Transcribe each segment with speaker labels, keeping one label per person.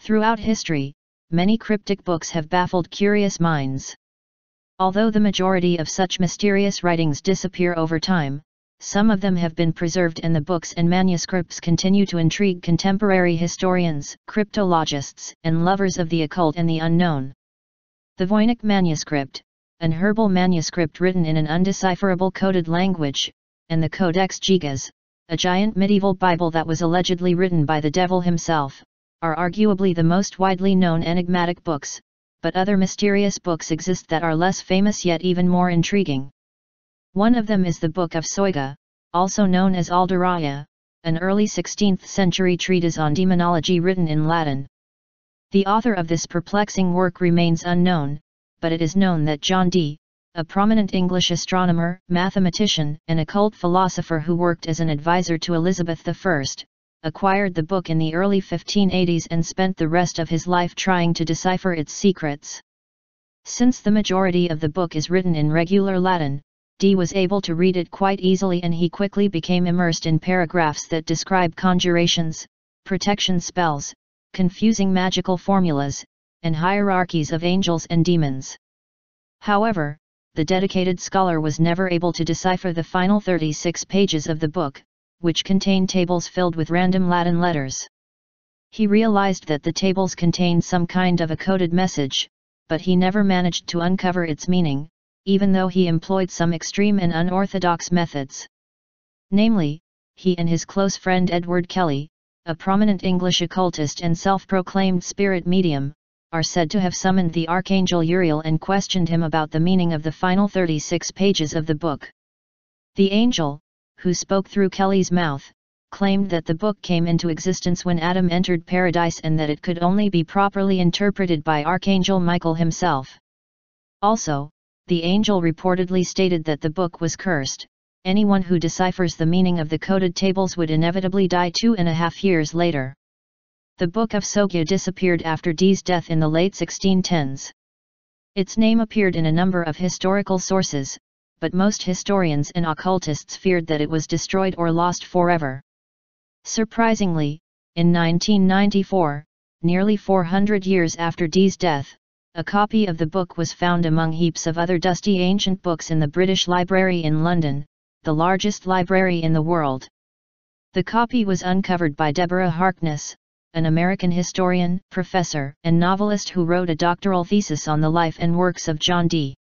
Speaker 1: Throughout history, many cryptic books have baffled curious minds. Although the majority of such mysterious writings disappear over time, some of them have been preserved and the books and manuscripts continue to intrigue contemporary historians, cryptologists, and lovers of the occult and the unknown. The Voynich manuscript, an herbal manuscript written in an undecipherable coded language, and the Codex Gigas, a giant medieval Bible that was allegedly written by the devil himself, are arguably the most widely known enigmatic books, but other mysterious books exist that are less famous yet even more intriguing. One of them is the Book of Soyga, also known as Alderaya, an early 16th century treatise on demonology written in Latin. The author of this perplexing work remains unknown, but it is known that John Dee, a prominent English astronomer, mathematician, and occult philosopher who worked as an advisor to Elizabeth I, acquired the book in the early 1580s and spent the rest of his life trying to decipher its secrets. Since the majority of the book is written in regular Latin, Dee was able to read it quite easily and he quickly became immersed in paragraphs that describe conjurations, protection spells, confusing magical formulas, and hierarchies of angels and demons. However, the dedicated scholar was never able to decipher the final 36 pages of the book, which contain tables filled with random Latin letters. He realized that the tables contained some kind of a coded message, but he never managed to uncover its meaning, even though he employed some extreme and unorthodox methods. Namely, he and his close friend Edward Kelly, a prominent English occultist and self-proclaimed spirit medium, are said to have summoned the archangel Uriel and questioned him about the meaning of the final 36 pages of the book. The angel, who spoke through Kelly's mouth, claimed that the book came into existence when Adam entered paradise and that it could only be properly interpreted by Archangel Michael himself. Also, the angel reportedly stated that the book was cursed. Anyone who deciphers the meaning of the coded tables would inevitably die 2.5 years later. The Book of Soyga disappeared after Dee's death in the late 1610s. Its name appeared in a number of historical sources, but most historians and occultists feared that it was destroyed or lost forever. Surprisingly, in 1994, nearly 400 years after Dee's death, a copy of the book was found among heaps of other dusty ancient books in the British Library in London, the largest library in the world. The copy was uncovered by Deborah Harkness, an American historian, professor, and novelist who wrote a doctoral thesis on the life and works of John Dee.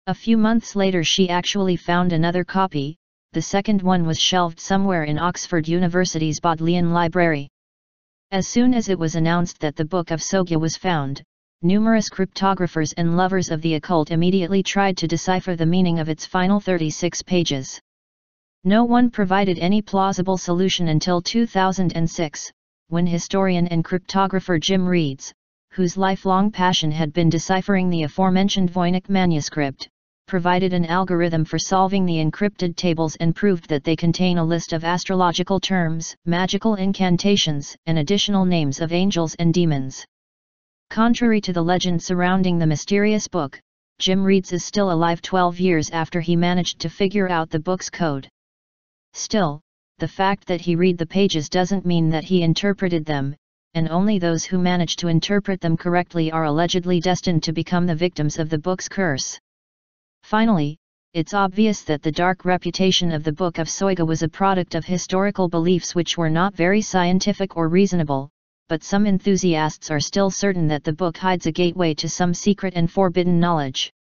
Speaker 1: A few months later she actually found another copy. The second one was shelved somewhere in Oxford University's Bodleian Library. As soon as it was announced that the Book of Soyga was found, numerous cryptographers and lovers of the occult immediately tried to decipher the meaning of its final 36 pages. No one provided any plausible solution until 2006, when historian and cryptographer Jim Reeds, whose lifelong passion had been deciphering the aforementioned Voynich manuscript, provided an algorithm for solving the encrypted tables and proved that they contain a list of astrological terms, magical incantations, and additional names of angels and demons. Contrary to the legend surrounding the mysterious book, Jim Reeds is still alive 12 years after he managed to figure out the book's code. Still, the fact that he read the pages doesn't mean that he interpreted them, and only those who manage to interpret them correctly are allegedly destined to become the victims of the book's curse. Finally, it's obvious that the dark reputation of the Book of Soyga was a product of historical beliefs which were not very scientific or reasonable, but some enthusiasts are still certain that the book hides a gateway to some secret and forbidden knowledge.